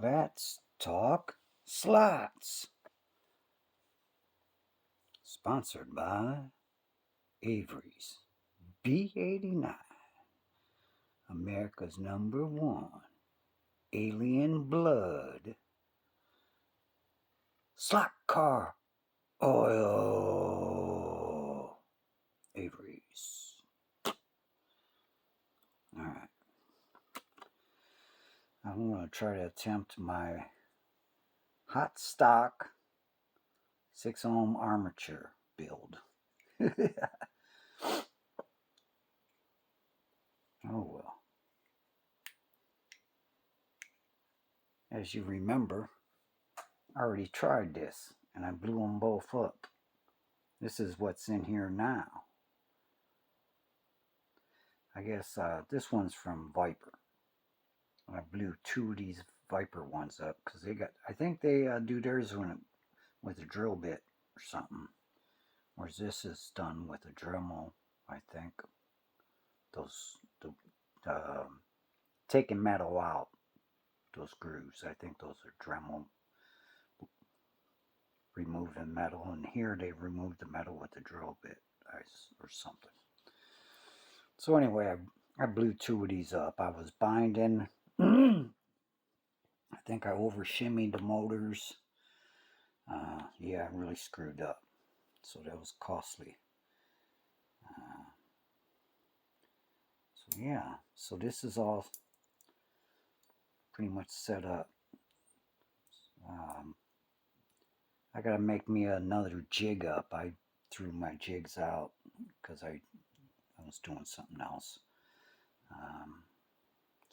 Let's talk slots. Sponsored by Avery's B89, America's #1 alien blood slot car oil. Avery's. Alright. I'm going to try to attempt my hot stock 6 ohm armature build. Oh well. As you remember, I already tried this and I blew them both up. This is what's in here now. I guess this one's from Viper. I blew 2 of these Viper ones up because they got, I think they do theirs with a drill bit or something. Whereas this is done with a Dremel, I think. Taking metal out, those grooves, I think those are Dremel. Remove the metal, and here they removed the metal with the drill bit or something. So anyway, I blew 2 of these up. I was binding. I think I over shimmied the motors. Yeah, I really screwed up. So that was costly. So yeah, so this is all pretty much set up. I gotta make me another jig up. I threw my jigs out because I was doing something else.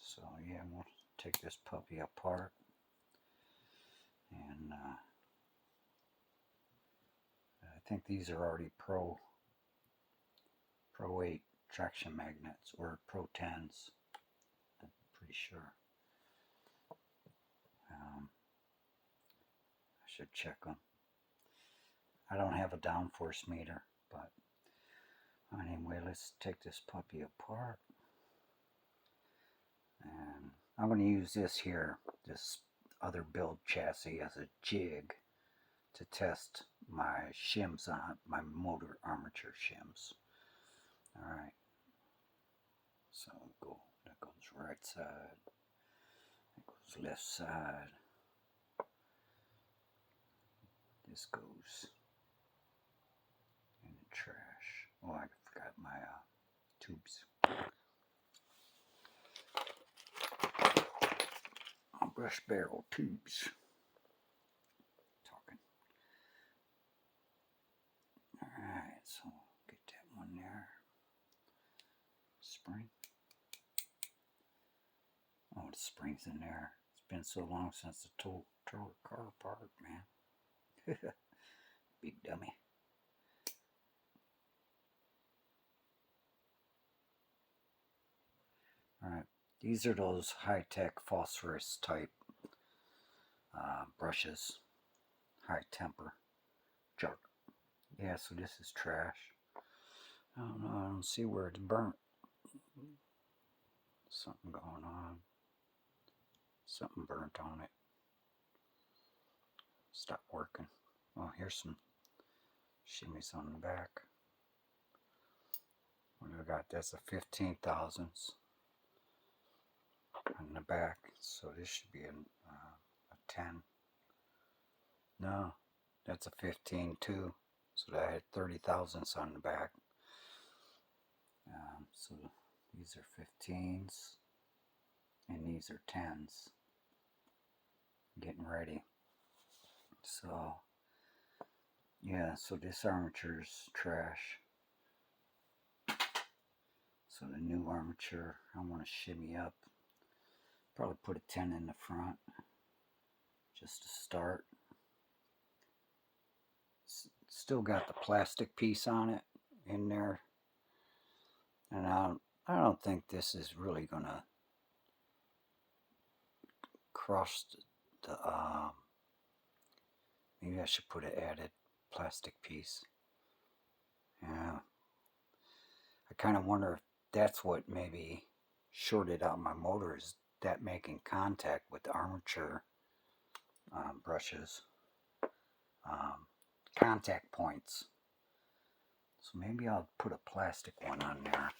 So yeah, we'll take this puppy apart, and I think these are already Pro 8 traction magnets, or Pro 10s. I'm pretty sure. I should check them. I don't have a downforce meter, but anyway, let's take this puppy apart. And I'm going to use this here, this other build chassis, as a jig to test my shims on, my motor armature shims. Alright, so that goes right side, that goes left side, this goes in the trash. Oh, I forgot my tubes. Brush barrel tubes. Talking. Alright, so get that one there. Spring. Oh, the spring's in there. It's been so long since I tore a car apart, man. Big dummy. Alright, these are those high-tech phosphorus type brushes. High temper. Jerk. Yeah, so this is trash. I don't know, I don't see where it's burnt. Something going on. Something burnt on it. Stop working. Oh, here's some shimmies on the back. What do we got? That's a 15 thousandths on the back. So this should be a 10. No, that's a 15 too. So that had 30 thousandths on the back. So these are 15s and these are 10s. Getting ready. So yeah, so this armature's trash. So the new armature, I want to shimmy up. Probably put a 10 in the front just to start. Still got the plastic piece on it in there, and I don't think this is really gonna cross the maybe I should put an added plastic piece. Yeah, I kind of wonder if that's what maybe shorted out my motor, is that making contact with the armature brushes, contact points. So maybe I'll put a plastic one on there,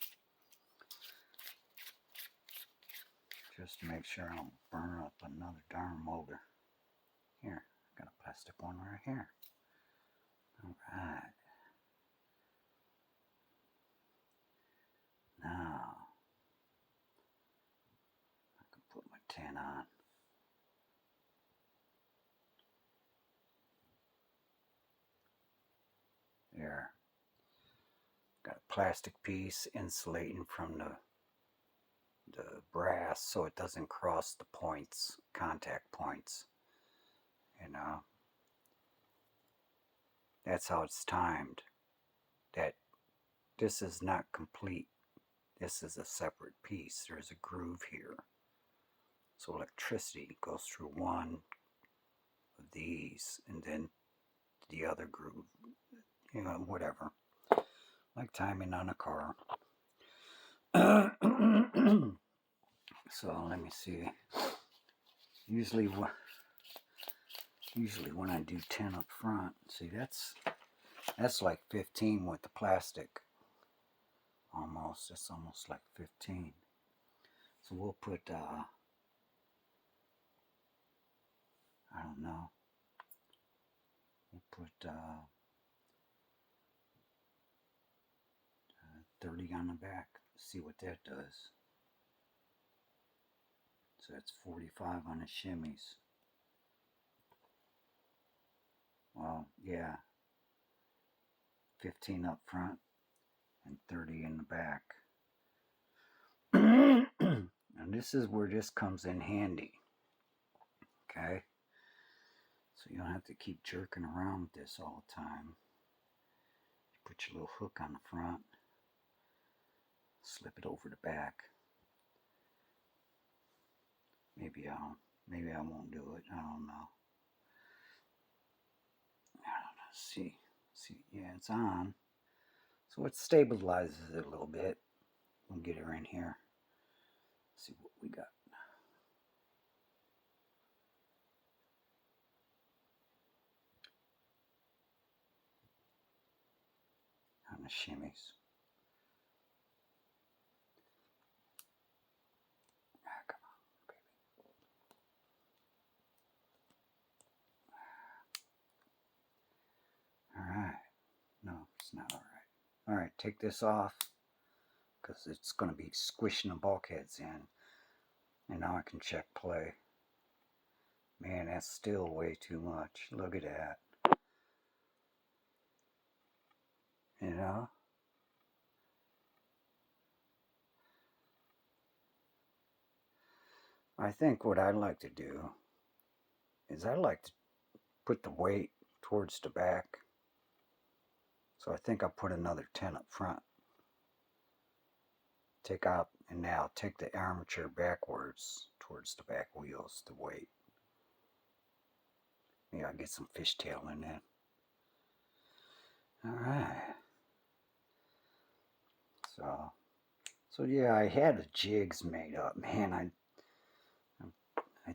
just to make sure I don't burn up another darn molder. Here, got a plastic one right here. Alright. Now, I can put my tin on. There. Got a plastic piece insulating from the brass so it doesn't cross the points, contact points. You know, that's how it's timed. That this is not complete. This is a separate piece. There's a groove here. So electricity goes through one of these and then the other groove. You know, whatever. Like timing on a car. So let me see. Usually when I do 10 up front, see that's like 15 with the plastic. Almost, it's almost like 15. So we'll put I don't know. We'll put 30 on the back. See what that does. So that's 45 on the shimmies. Well, yeah. 15 up front and 30 in the back. And this is where this comes in handy. Okay? So you don't have to keep jerking around with this all the time. Put your little hook on the front. Slip it over the back. Maybe I won't do it. I don't know. See, yeah, it's on. So it stabilizes it a little bit. We'll get her in here. See what we got. On the shimmies. Ah, come on, baby. Alright. No, it's not alright. Alright, take this off, because it's going to be squishing the bulkheads in. And now I can check play. Man, that's still way too much. Look at that. You know? I think what I like to do is I like to put the weight towards the back. So I think I'll put another 10 up front. Take out, and now take the armature backwards towards the back wheels, the weight. Maybe I'll get some fishtail in there. Alright. So yeah, I had the jigs made up. Man, I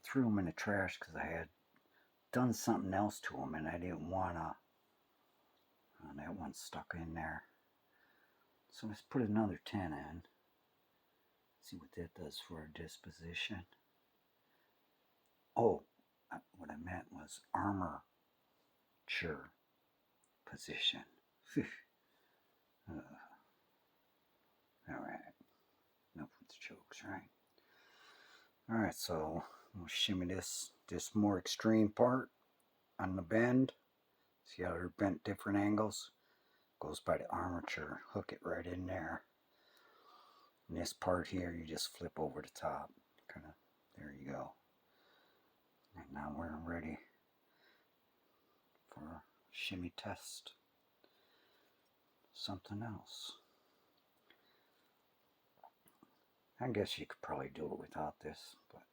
threw them in the trash because I had done something else to them and I didn't want to. That one's stuck in there. So let's put another 10 in. See what that does for our disposition. Oh, what I meant was armature position. Alright. Enough with the jokes, right? Alright, so we'll shimmy this more extreme part on the bend. See how they're bent different angles? Goes by the armature. Hook it right in there. And this part here, you just flip over the top. Kind of, there you go. And now we're ready for shimmy test. Something else. I guess you could probably do it without this, but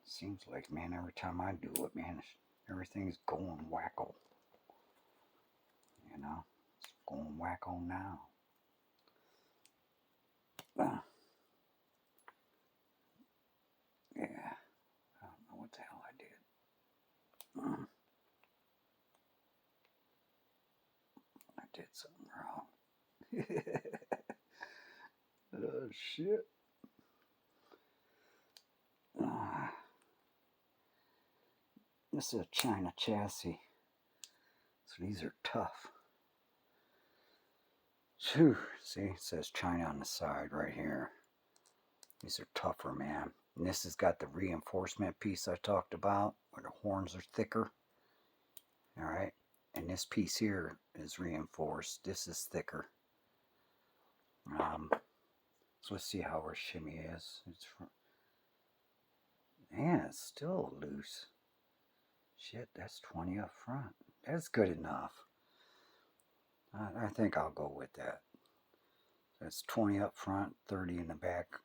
it seems like, man, every time I do it, man, everything's going wacko. You know, it's going wacko now. Yeah, I don't know what the hell I did. I did something wrong. Oh, shit. This is a China chassis. So these are tough. Whew. See, it says China on the side right here. These are tougher, man. And this has got the reinforcement piece I talked about, where the horns are thicker. Alright. And this piece here is reinforced. This is thicker. So let's see how our shimmy is. Man, it's still loose. Shit, that's 20 up front. That's good enough. I think I'll go with that. That's 20 up front, 30 in the back.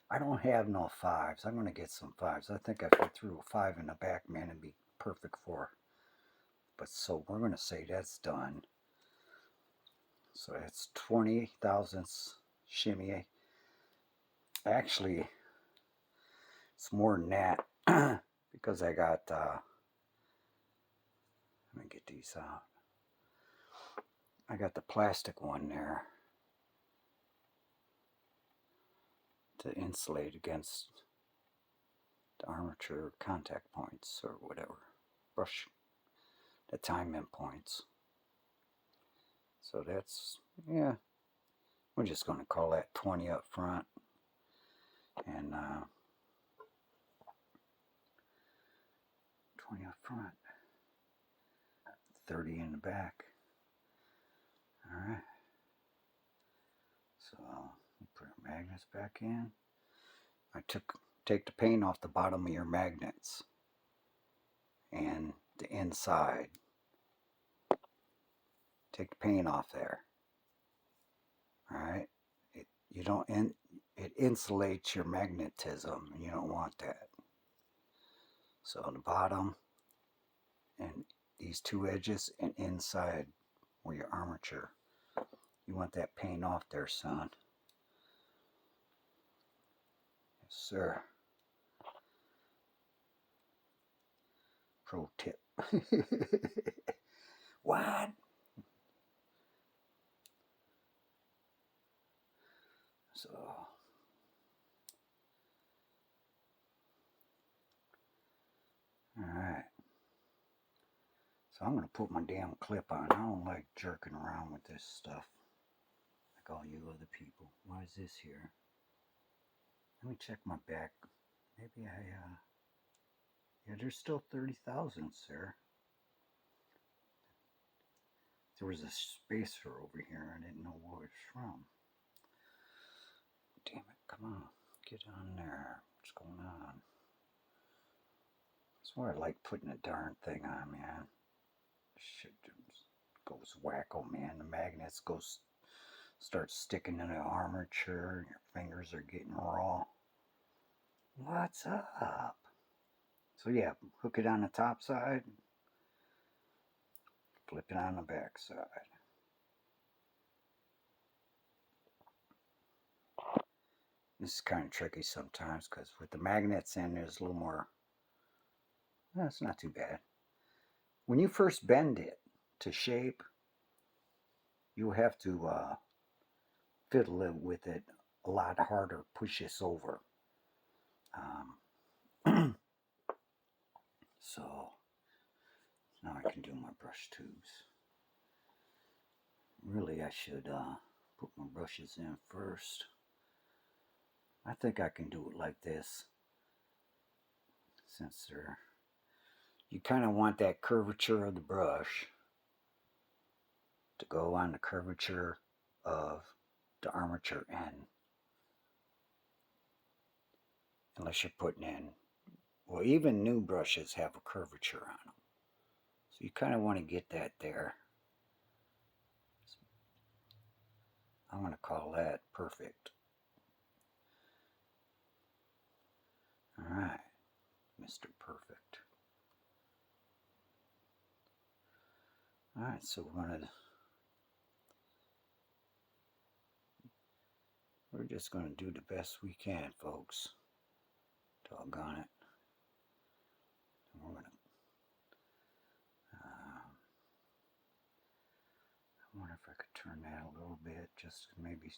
I don't have no fives. I'm going to get some fives. I think if I threw a 5 in the back, man, it'd be perfect for. But so we're going to say that's done. So that's 20 thousandths shimmy. Actually, it's more than that because I got, let me get these out. I got the plastic one there to insulate against the armature contact points or whatever. Brush the time in points. So that's, yeah, we're just going to call that 20 up front. And 20 up front, 30 in the back. Alright. So put our magnets back in. I take the paint off the bottom of your magnets and the inside. Take the paint off there. Alright. It insulates your magnetism, and you don't want that. So on the bottom and these two edges and inside where your armature, you want that paint off there, son. Yes, sir. Pro tip. What? So alright. So I'm going to put my damn clip on. I don't like jerking around with this stuff like all you other people. Why is this here? Let me check my back. Maybe yeah, there's still 30 thousandths there. There was a spacer over here. I didn't know where it's from. Damn it, come on. Get on there. What's going on? That's why I like putting a darn thing on, man. Shit goes wacko, man. The magnets start sticking in the armature. Your fingers are getting raw. What's up? So yeah, hook it on the top side. Flip it on the back side. This is kind of tricky sometimes because with the magnets in, there's a little more. It's not too bad. When you first bend it to shape, you'll have to fiddle it with it a lot harder, push this over. So now I can do my brush tubes. Really, I should put my brushes in first. I think I can do it like this, since you kind of want that curvature of the brush to go on the curvature of the armature end. Unless you're putting in, well, even new brushes have a curvature on them. So you kind of want to get that there. I'm going to call that perfect. Alright, Mr. Perfect. Alright, so we're just going to do the best we can, folks. Doggone it. And we're going to bit, just maybe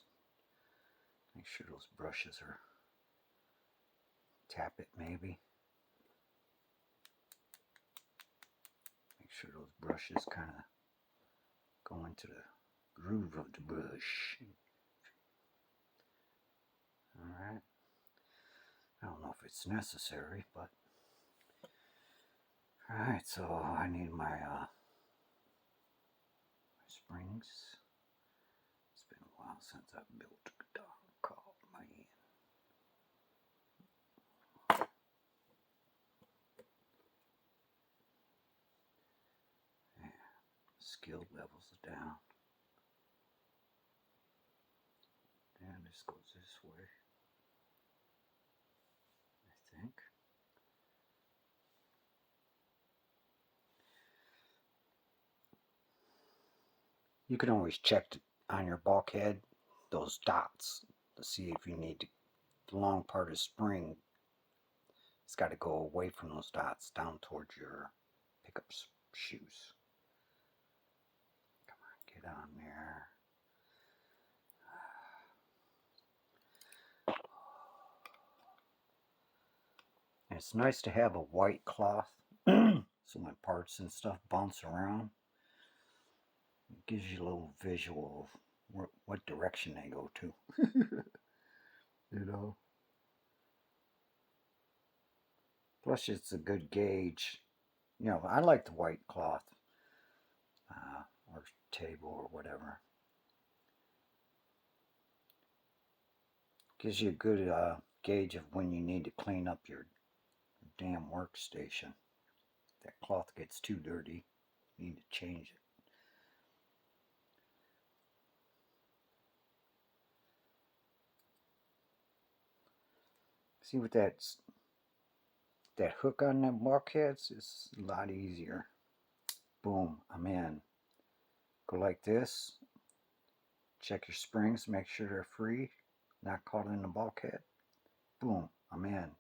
make sure those brushes are, tap it maybe. Make sure those brushes kind of go into the groove of the brush. Alright. I don't know if it's necessary, but alright, so I need my springs. It's been a while since I've built a guitar called man. Yeah, skill levels down. And this goes this way, I think. You can always check on your bulkhead those dots to see if you need to, the long part of the spring, it's got to go away from those dots down towards your pickup shoes. Come on, get on there. And it's nice to have a white cloth so my parts and stuff bounce around. It gives you a little visual of what direction they go to. You know. Plus, it's a good gauge. You know, I like the white cloth or table or whatever. Gives you a good gauge of when you need to clean up your damn workstation. If that cloth gets too dirty, you need to change it. See what that hook on them bulkheads is a lot easier. Boom, I'm in. Go like this. Check your springs, make sure they're free, not caught in the bulkhead. Boom, I'm in.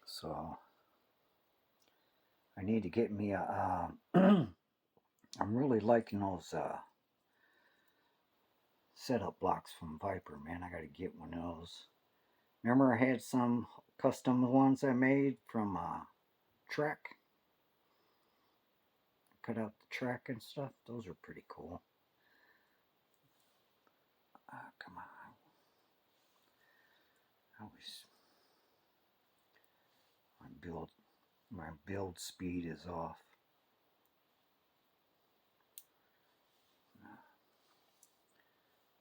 So I need to get me a. I'm really liking those setup blocks from Viper, man. I got to get one of those. Remember, I had some custom ones I made from Trek. Cut out the track and stuff. Those are pretty cool. Come on. Always my build speed is off.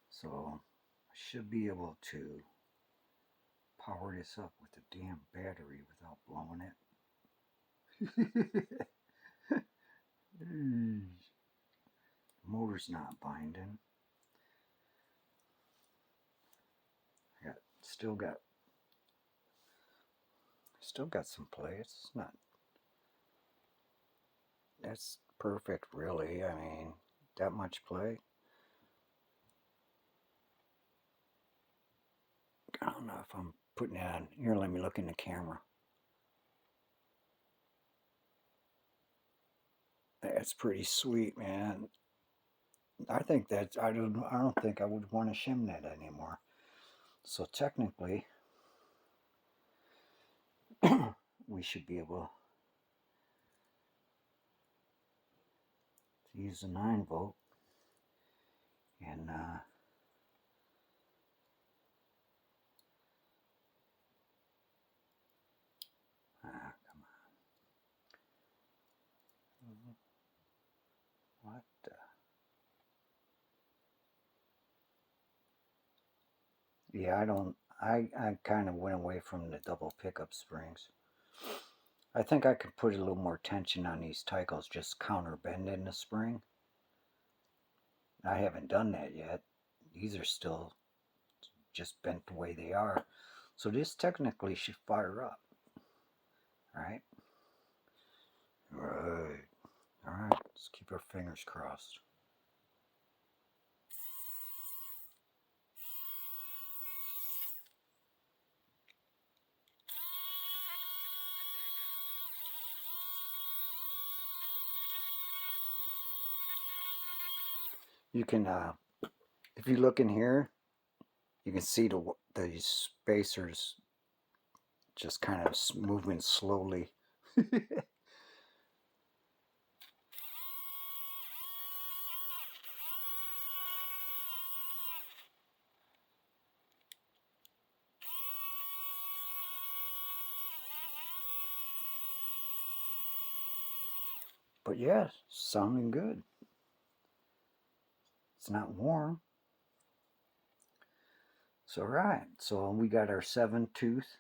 So I should be able to power this up with the damn battery without blowing it. Motor's not binding. Still got some play. It's not. That's perfect, really. I mean, that much play. I don't know if I'm putting it on. Here, let me look in the camera. That's pretty sweet, man. I think that's. I don't think I would want to shim that anymore. So technically, we should be able to use the 9-volt and come on. What the? Yeah, I kind of went away from the double pickup springs. I think I could put a little more tension on these Tycos, just counter bending the spring. I haven't done that yet. These are still just bent the way they are. So this technically should fire up. Right? Right. Alright, let's keep our fingers crossed. You can If you look in here, you can see the spacers just kind of moving slowly. But yeah, sounding good. It's not warm. So right, so we got our 7-tooth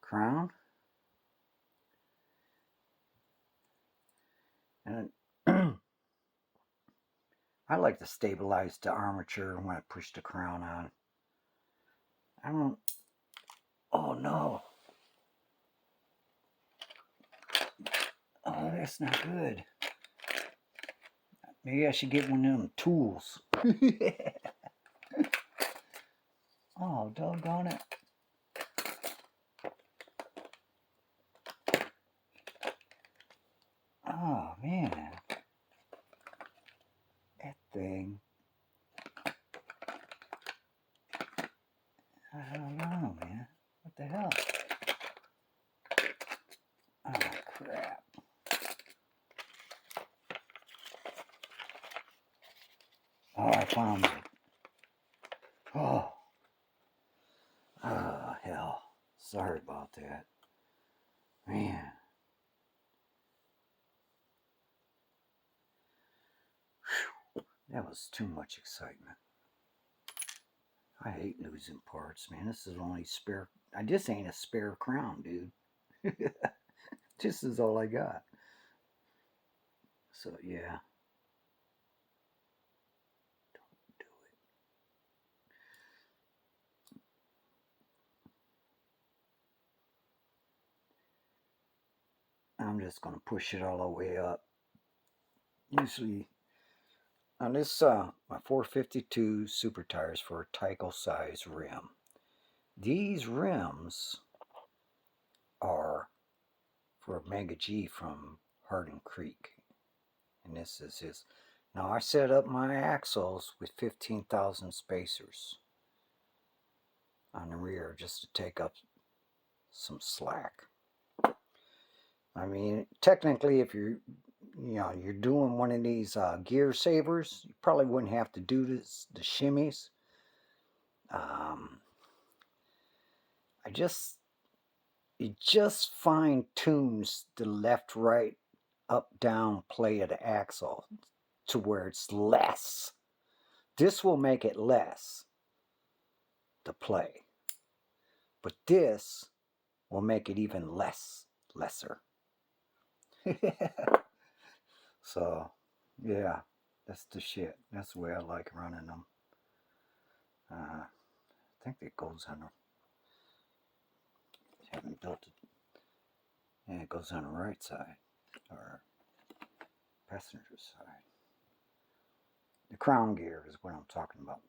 crown. And I like to stabilize the armature when I push the crown on. I don't, oh no. Oh, that's not good. Maybe I should get one of them tools. Oh, doggone it. Oh, man. That thing. I don't know, man. What the hell? Oh, crap. Oh, I found it. Oh. Oh, hell. Sorry about that. Man. Whew. That was too much excitement. I hate losing parts, man. This is only spare. I just ain't a spare crown, dude. This is all I got. So, yeah. Don't do it. I'm just going to push it all the way up. Usually, on this, my 452 super tires for a Tyco size rim. These rims are for Mega G from Hardin Creek. And this is his. Now I set up my axles with 15,000 spacers on the rear just to take up some slack. I mean, technically, if you're doing one of these gear savers, you probably wouldn't have to do the shimmies. It just fine tunes the left, right, up, down play of the axle to where it's less. This will make it less to play, but this will make it even lesser. So, yeah, that's the shit. That's the way I like running them. I think it goes on. Haven't built it. Yeah, it goes on the right side or passenger side. The crown gear is what I'm talking about.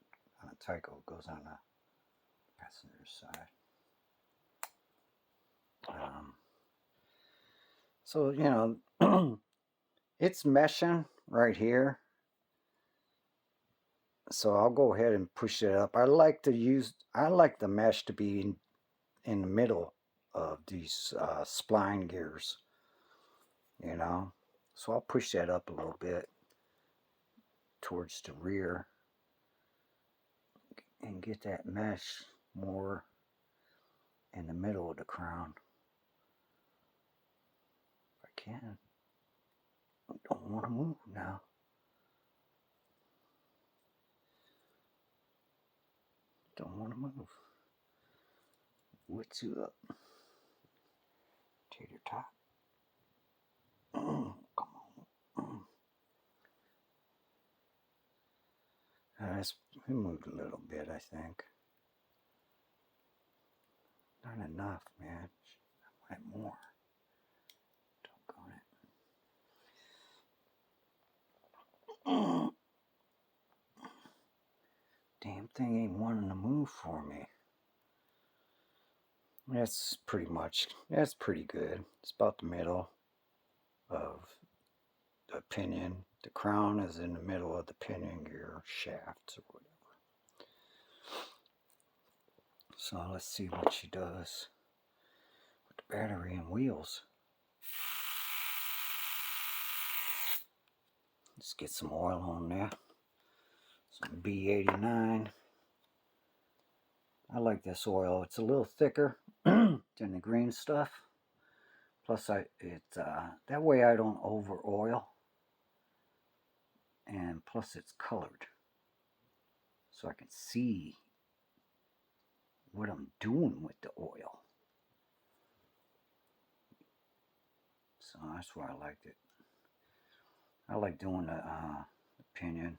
On a Tyco, it goes on the passenger side. So, it's meshing right here. So I'll go ahead and push it up. I like the mesh to be in the middle of these spline gears, So I'll push that up a little bit towards the rear and get that mesh more in the middle of the crown. If I can. I don't want to move now. Don't want to move. What's up? Tater tot. Come on. We moved a little bit, I think. Not enough, man. I want more. Doggone it. Damn thing ain't wanting to move for me. That's pretty good. It's about the middle of the pinion The crown is in the middle of the pinion gear shafts or whatever. So let's see what she does with the battery and wheels. Let's get some oil on there. Some B89. I like this oil. It's a little thicker than the green stuff. Plus, that way I don't over oil. And plus, it's colored, so I can see what I'm doing with the oil. So that's why I liked it. I like doing the pinion.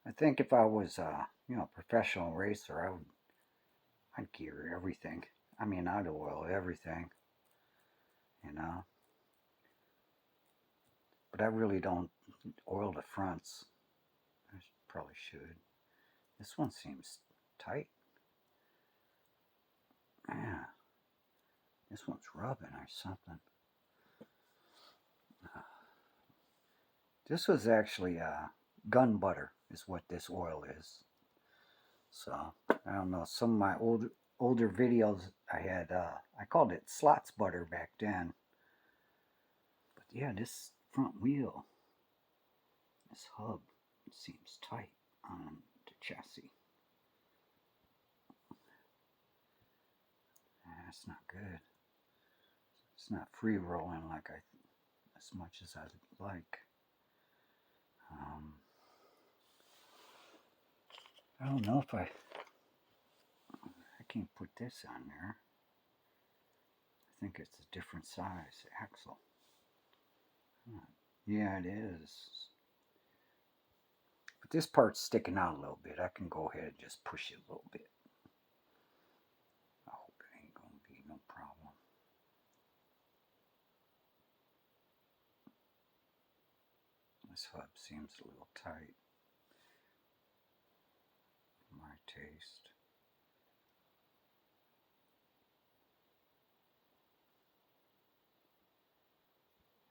I think if I was, a professional racer, I'd gear everything. I mean, I'd oil everything, But I really don't oil the fronts. I probably should. This one seems tight. Yeah. This one's rubbing or something. This was actually gun butter is what this oil is. So, I don't know, some of my older videos I had, I called it slots butter back then. But yeah, this front wheel, this hub, it seems tight on the chassis. That's not good. It's not free rolling as much as I'd like. I don't know if I can't put this on there. I think it's a different size axle. Yeah, it is. But this part's sticking out a little bit. I can go ahead and just push it a little bit. I hope it ain't going to be no problem. This hub seems a little tight for my taste.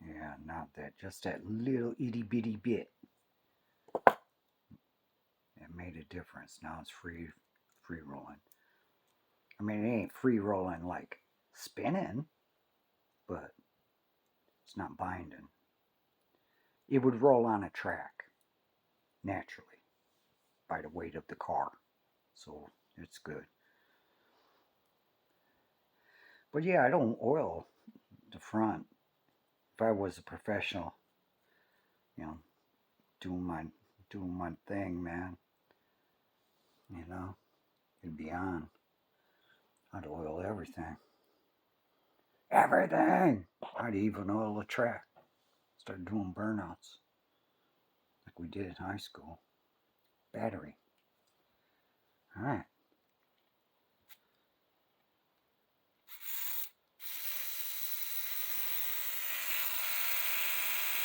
Yeah, not that, just that little itty bitty bit. It made a difference. Now it's free rolling. I mean, it ain't free rolling like spinning, but it's not binding. It would roll on a track naturally by the weight of the car, so it's good. But yeah, I don't oil the front. If I was a professional, doing my thing, man, it'd be on. I'd oil everything. Everything! I'd even oil the track. Start doing burnouts like we did in high school. Battery. Alright.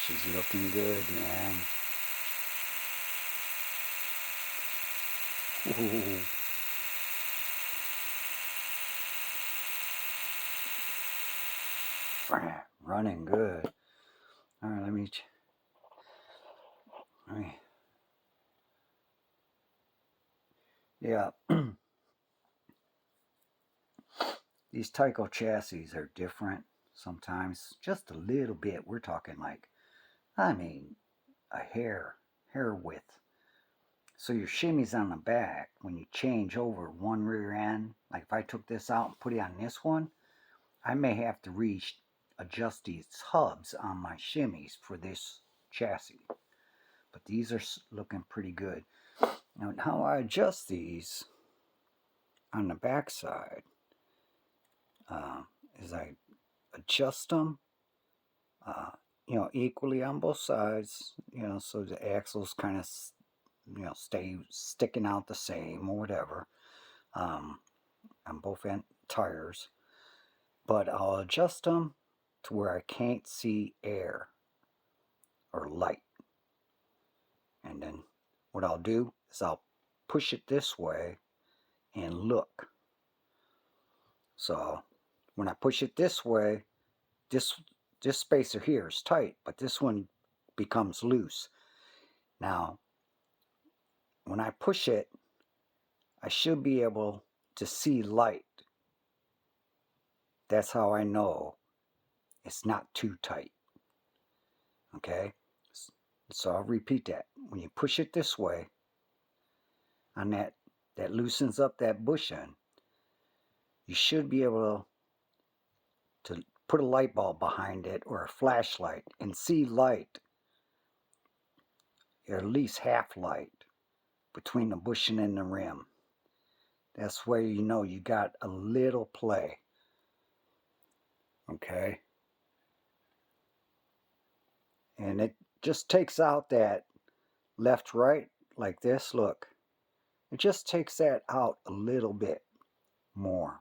She's looking good, man. Ooh. Running good. Alright, let me. Yeah. These Tyco chassis are different sometimes. Just a little bit. We're talking like, I mean, a hair width. So your shimmy's on the back. When you change over one rear end, like if I took this out and put it on this one, I may have to adjust these hubs on my shimmies for this chassis. But these are looking pretty good. Now, how I adjust these on the back side is I adjust them, equally on both sides, so the axles kind of, stay sticking out the same or whatever, on both end tires. But I'll adjust them to where I can't see air or light. And then what I'll do is I'll push it this way and look. So when I push it this way, this spacer here is tight, but this one becomes loose. Now, when I push it, I should be able to see light. That's how I know it's not too tight. Okay? So I'll repeat that. When you push it this way, on that loosens up that bushing, you should be able to put a light bulb behind it or a flashlight and see light, or at least half light, between the bushing and the rim. That's where you know you got a little play. Okay? And it just takes out that left right like this. Look, it just takes that out a little bit more.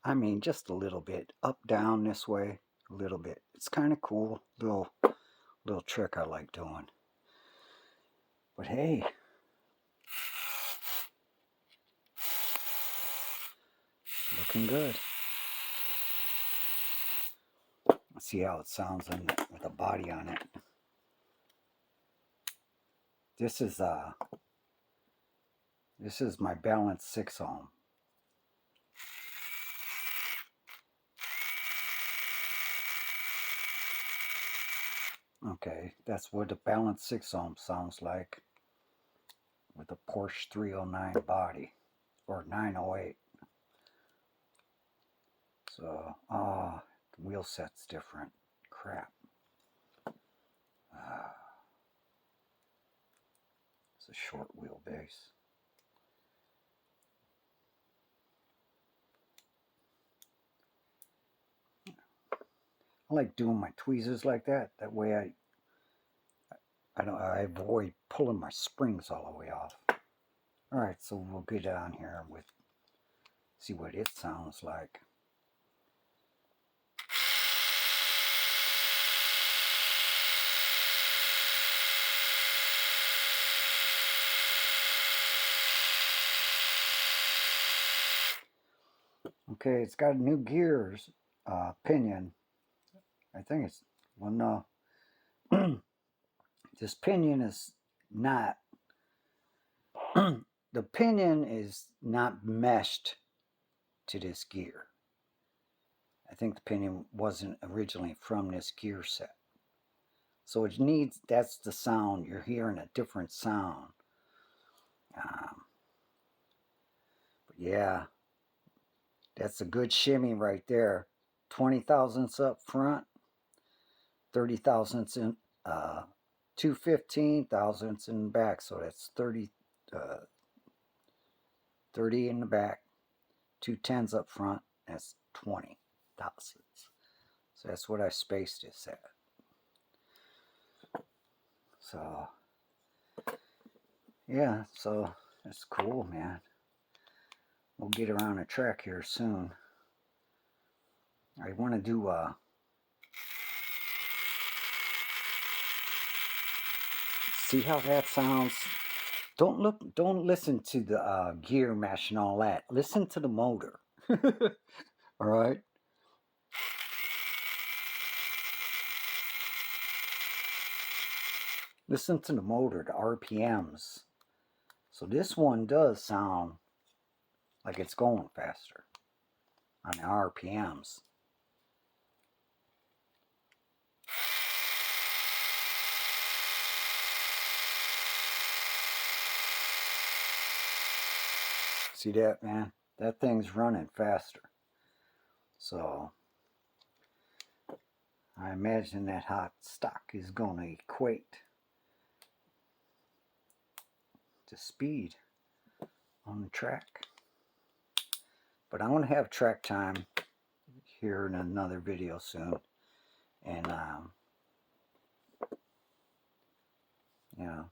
I mean, just a little bit. Up, down, this way, a little bit. It's kind of cool. Little trick I like doing. But hey, looking good. Let's see how it sounds with a body on it. This is my balanced 6 ohm. Okay, that's what the balanced 6 ohm sounds like with a Porsche 309 body, or 908. So, the wheel set's different. Crap. It's a short wheelbase. I like doing my tweezers like that. That way I avoid pulling my springs all the way off. Alright, so we'll get down here with, see what it sounds like. Okay, it's got a new gears pinion. I think it's, well, no. This pinion is not, the pinion is not meshed to this gear. I think the pinion wasn't originally from this gear set. So it needs, that's the sound. You're hearing a different sound. But yeah, that's a good shimmy right there. 20 thousandths up front, 30 thousandths in, 215 thousandths in the back. So that's 30 in the back, 2 tens up front. That's 20 thousandths. So that's what I spaced this at. So yeah, so that's cool, man. We'll get around the track here soon. I want to do see how that sounds. Don't listen to the gear mesh and all that. Listen to the motor. All right. Listen to the motor, the RPMs. So this one does sound like it's going faster on the RPMs. See that, man? That thing's running faster. So I imagine that hot stock is going to equate to speed on the track. But I want to have track time here in another video soon. And yeah.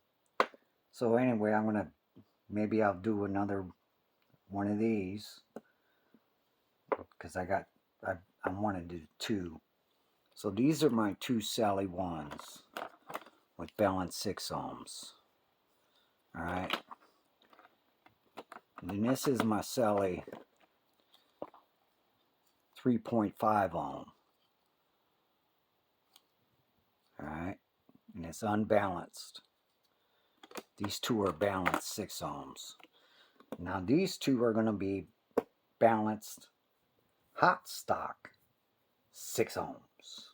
So anyway, I'm gonna, maybe I'll do another one of these, because I want to do 2. So these are my 2 Sally 1s with balanced 6 ohms. Alright. And then this is my Sally 3.5 ohm. Alright, and it's unbalanced. These two are balanced 6 ohms. Now these two are going to be balanced hot stock 6 ohms.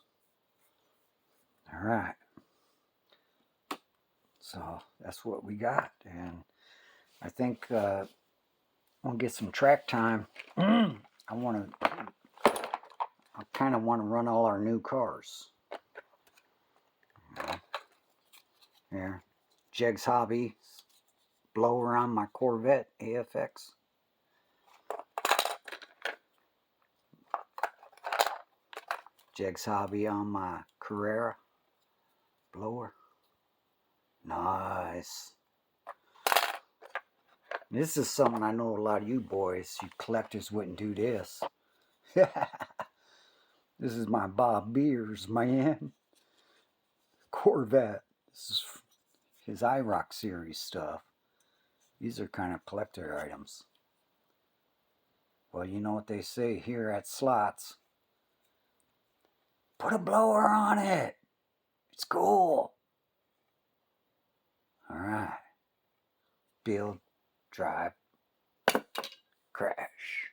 Alright, so that's what we got, and I think I'm going to get some track time. I kind of want to run all our new cars. Here, Jeg's Hobby blower on my Corvette AFX. Jeg's Hobby on my Carrera blower. Nice. This is something I know a lot of you boys, you collectors, wouldn't do this. This is my Bob Beers, man. Corvette. This is his IROC series stuff. These are kind of collector items. Well, you know what they say here at Slots. Put a blower on it. It's cool. Alright. Build, drive, crash.